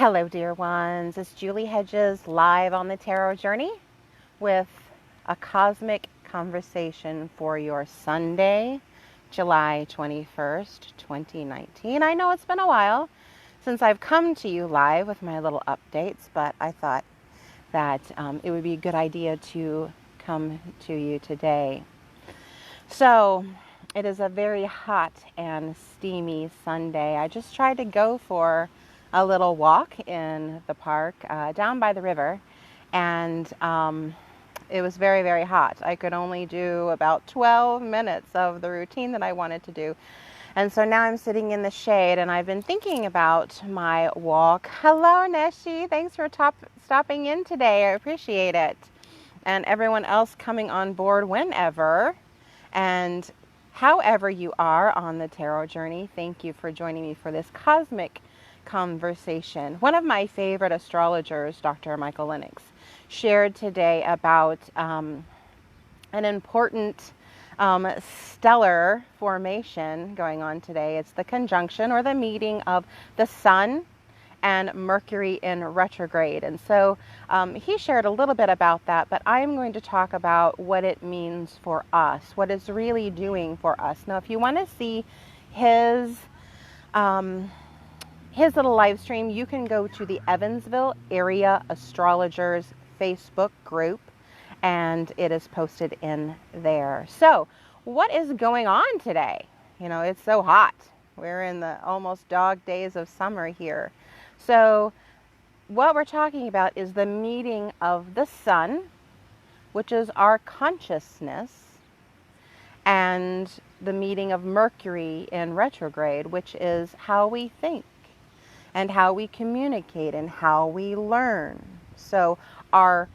Hello, dear ones. It's Julie Hedges live on the Tarot Journey with a cosmic conversation for your Sunday, July 21st, 2019. I know it's been a while since I've come to you live with my little updates, but I thought that it would be a good idea to come to you today. So, it is a very hot and steamy Sunday. I just tried to go for a little walk in the park down by the river, and it was very, very hot. I could only do about 12 minutes of the routine that I wanted to do. And so now I'm sitting in the shade, and I've been thinking about my walk. Hello, Neshi. Thanks for stopping in today. I appreciate it. And everyone else coming on board whenever and however you are on the Tarot Journey. Thank you for joining me for this cosmic conversation. One of my favorite astrologers, Dr. Michael Lennox, shared today about an important stellar formation going on today. It's the conjunction or the meeting of the Sun and Mercury in retrograde. And so he shared a little bit about that, but I'm going to talk about what it means for us, what it's really doing for us. Now, if you want to see his little live stream, you can go to the Evansville Area Astrologers Facebook group, and it is posted in there. So, what is going on today? You know, it's so hot. We're in the almost dog days of summer here. So, what we're talking about is the meeting of the Sun, which is our consciousness, and the meeting of Mercury in retrograde, which is how we think and how we communicate and how we learn. So our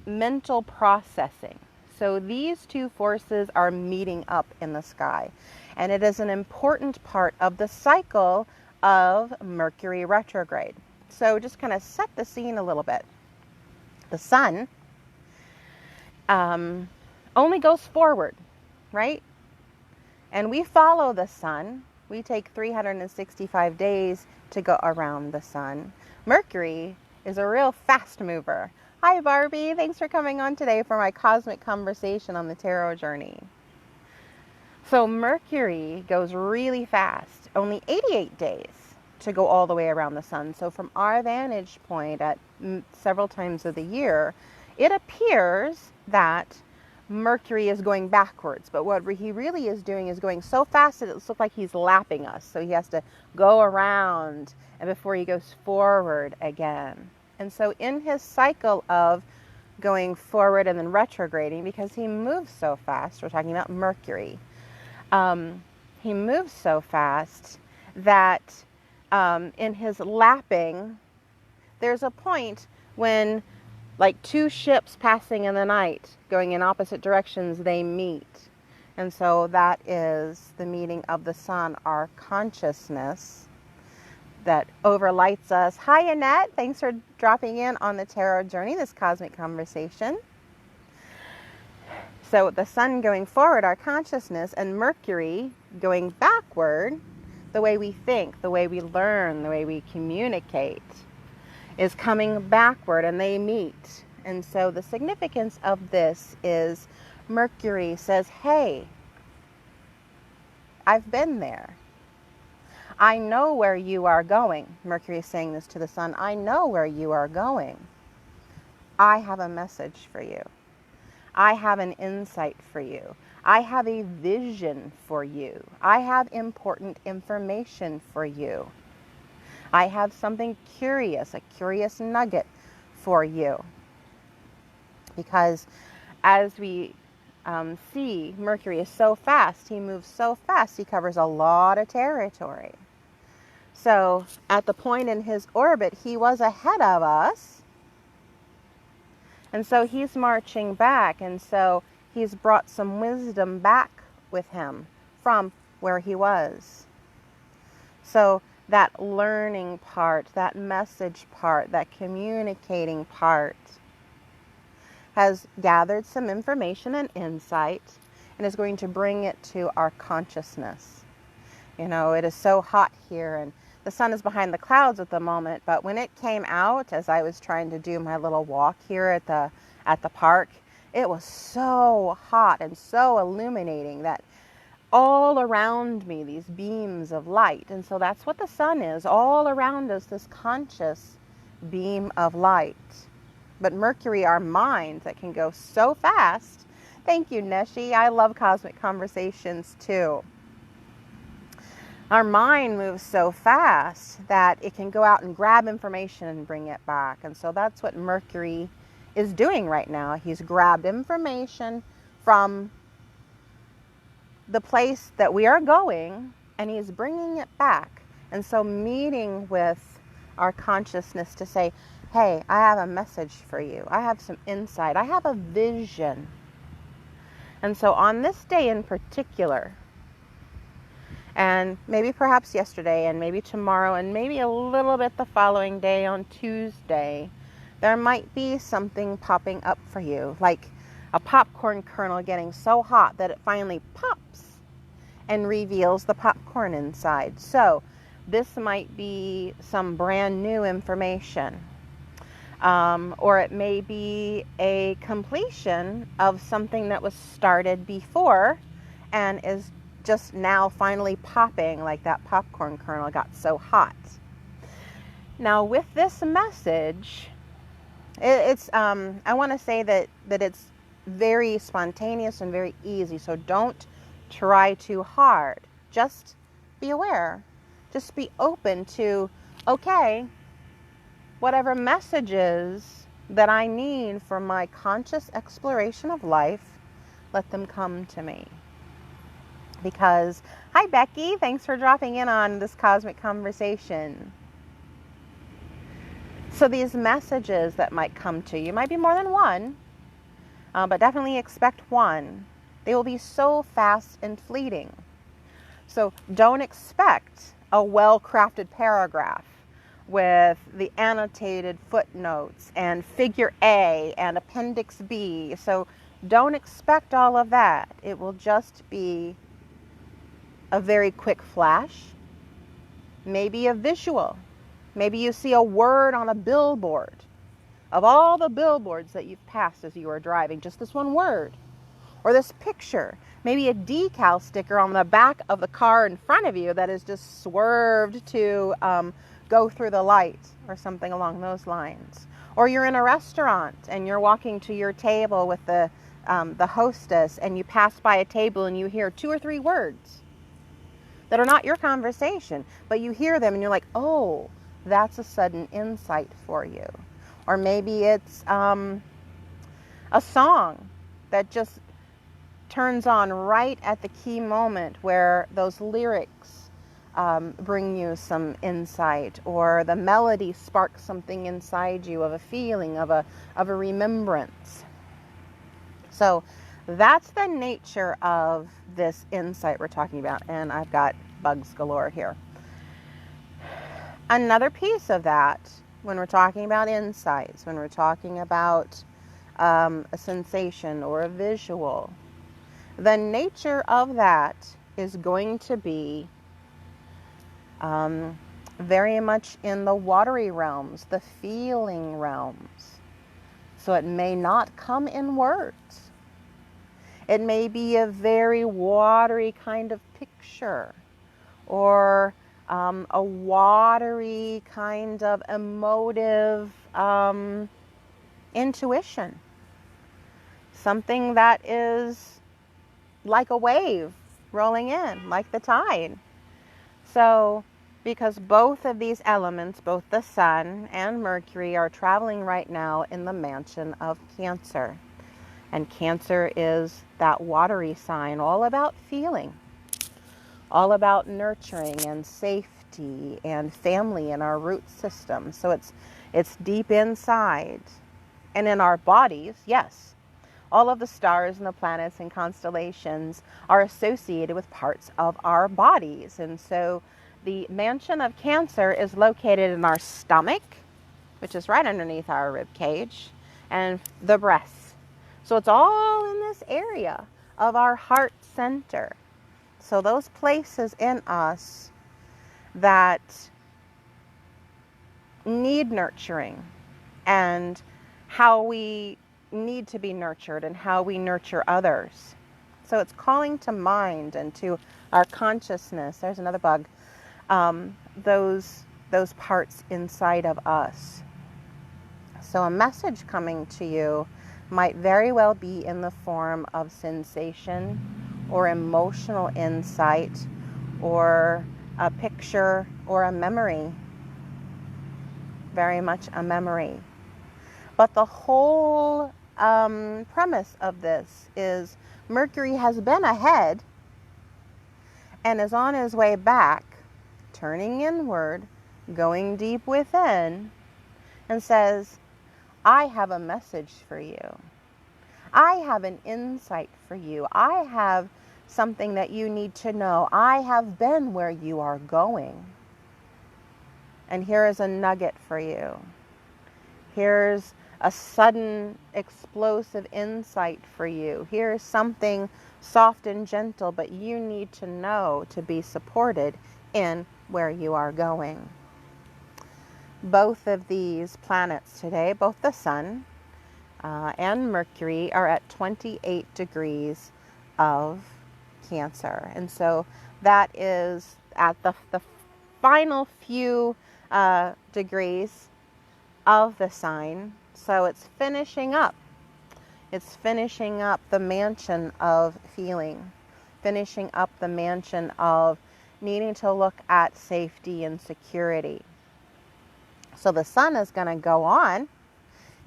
mental processing. So these two forces are meeting up in the sky. And it is an important part of the cycle of Mercury retrograde. So just kind of set the scene a little bit. The Sun only goes forward, right? And we follow the Sun. We take 365 days to go around the Sun. Mercury is a real fast mover. Hi, Barbie. Thanks for coming on today for my cosmic conversation on the Tarot Journey. So Mercury goes really fast, only 88 days to go all the way around the Sun. So from our vantage point at several times of the year, it appears that Mercury is going backwards, but what he really is doing is going so fast that it looks like he's lapping us. So he has to go around and before he goes forward again. And so in his cycle of going forward and then retrograding, because he moves so fast, we're talking about Mercury, he moves so fast that in his lapping, there's a point when like two ships passing in the night, going in opposite directions, they meet. And so that is the meeting of the Sun, our consciousness that overlights us. Hi, Annette. Thanks for dropping in on the Tarot Journey, this cosmic conversation. So the Sun going forward, our consciousness, and Mercury going backward, the way we think, the way we learn, the way we communicate, is coming backward, and they meet. And so the significance of this is Mercury says, hey, I've been there. I know where you are going. Mercury is saying this to the Sun. I know where you are going. I have a message for you. I have an insight for you. I have a vision for you. I have important information for you. I have something curious, a curious nugget for you. Because as we see, Mercury is so fast, he moves so fast, he covers a lot of territory. So at the point in his orbit, he was ahead of us. And so he's marching back, and so he's brought some wisdom back with him from where he was. So that learning part, that message part, that communicating part has gathered some information and insight and is going to bring it to our consciousness. You know, it is so hot here, and the sun is behind the clouds at the moment, but when it came out, as I was trying to do my little walk here at the park, it was so hot and so illuminating that all around me, these beams of light. And so that's what the sun is, all around us, this conscious beam of light. But Mercury, our mind, that can go so fast. Thank you, Neshi. I love cosmic conversations too. Our mind moves so fast that it can go out and grab information and bring it back. And so that's what Mercury is doing right now. He's grabbed information from the place that we are going, and he's bringing it back. And so meeting with our consciousness to say, hey, I have a message for you. I have some insight. I have a vision. And so on this day in particular, and maybe perhaps yesterday, and maybe tomorrow, and maybe a little bit the following day on Tuesday, there might be something popping up for you, like a popcorn kernel getting so hot that it finally pops and reveals the popcorn inside. So this might be some brand new information. Or it may be a completion of something that was started before and is just now finally popping, like that popcorn kernel got so hot. Now with this message, I want to say that it's very spontaneous and very easy. So don't try too hard. Just be aware. Just be open to, okay, whatever messages that I need for my conscious exploration of life, let them come to me. Because, hi Becky, thanks for dropping in on this cosmic conversation. So these messages that might come to you, might be more than one, but definitely expect one. They will be so fast and fleeting. So don't expect a well-crafted paragraph with the annotated footnotes and figure A and appendix B. So don't expect all of that. It will just be a very quick flash, maybe a visual. Maybe you see a word on a billboard. Of all the billboards that you've passed as you were driving, just this one word. Or this picture. Maybe a decal sticker on the back of the car in front of you that is just swerved to go through the light or something along those lines. Or you're in a restaurant and you're walking to your table with the hostess, and you pass by a table and you hear 2 or 3 words that are not your conversation, but you hear them and you're like, oh, that's a sudden insight for you. Or maybe it's a song that just turns on right at the key moment where those lyrics bring you some insight, or the melody sparks something inside you of a feeling, of a remembrance. So that's the nature of this insight we're talking about. And I've got bugs galore here. Another piece of that, when we're talking about insights, when we're talking about a sensation or a visual, the nature of that is going to be very much in the watery realms, the feeling realms. So it may not come in words. It may be a very watery kind of picture, or a watery kind of emotive intuition. Something that is like a wave rolling in, like the tide. So, because both of these elements, both the sun and Mercury, are traveling right now in the mansion of Cancer. And Cancer is that watery sign, all about feeling, all about nurturing and safety and family in our root system. So it's deep inside. And in our bodies, yes, all of the stars and the planets and constellations are associated with parts of our bodies. And so the mansion of Cancer is located in our stomach, which is right underneath our rib cage, and the breast. So it's all in this area of our heart center. So those places in us that need nurturing, and how we need to be nurtured and how we nurture others. So it's calling to mind and to our consciousness. There's another bug. Those parts inside of us. So a message coming to you might very well be in the form of sensation or emotional insight or a picture or a memory. Very much a memory. But the whole premise of this is Mercury has been ahead and is on his way back, turning inward, going deep within, and says, I have a message for you. I have an insight for you. I have something that you need to know. I have been where you are going. And here is a nugget for you. Here's a sudden explosive insight for you. Here's something soft and gentle, but you need to know to be supported in where you are going. Both of these planets today, both the Sun and Mercury, are at 28 degrees of Cancer. And so that is at the final few degrees of the sign. So it's finishing up. It's finishing up the mansion of feeling, finishing up the mansion of needing to look at safety and security. So the Sun is going to go on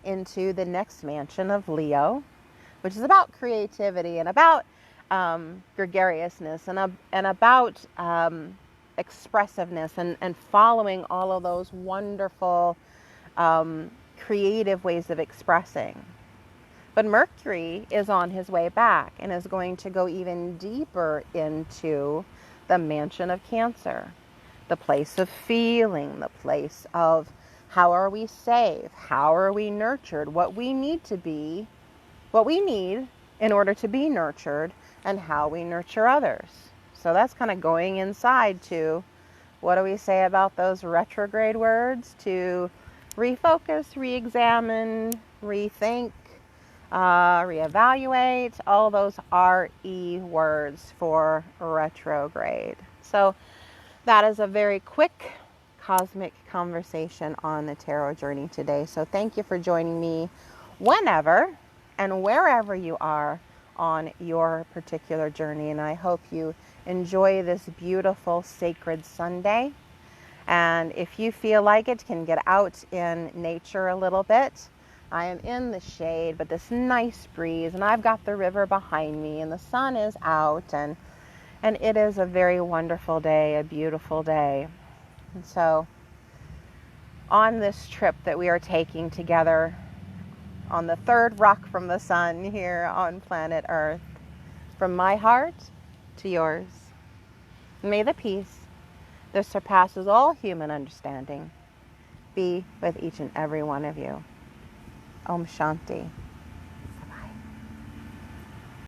into the next mansion of Leo, which is about creativity and about gregariousness and about expressiveness and following all of those wonderful creative ways of expressing. But Mercury is on his way back and is going to go even deeper into the mansion of Cancer, the place of feeling, the place of how are we safe, how are we nurtured, what we need to be, what we need in order to be nurtured, and how we nurture others. So that's kind of going inside to what do we say about those retrograde words? To refocus, re-examine, rethink, reevaluate, all those RE words for retrograde. So that is a very quick cosmic conversation on the tarot journey today. So thank you for joining me whenever and wherever you are on your particular journey. And I hope you enjoy this beautiful sacred Sunday. And if you feel like it, can get out in nature a little bit. I am in the shade, but this nice breeze, and I've got the river behind me, and the sun is out, and it is a very wonderful day, a beautiful day. And so on this trip that we are taking together on the third rock from the sun here on planet Earth, from my heart to yours, may the peace that surpasses all human understanding be with each and every one of you. Om Shanti.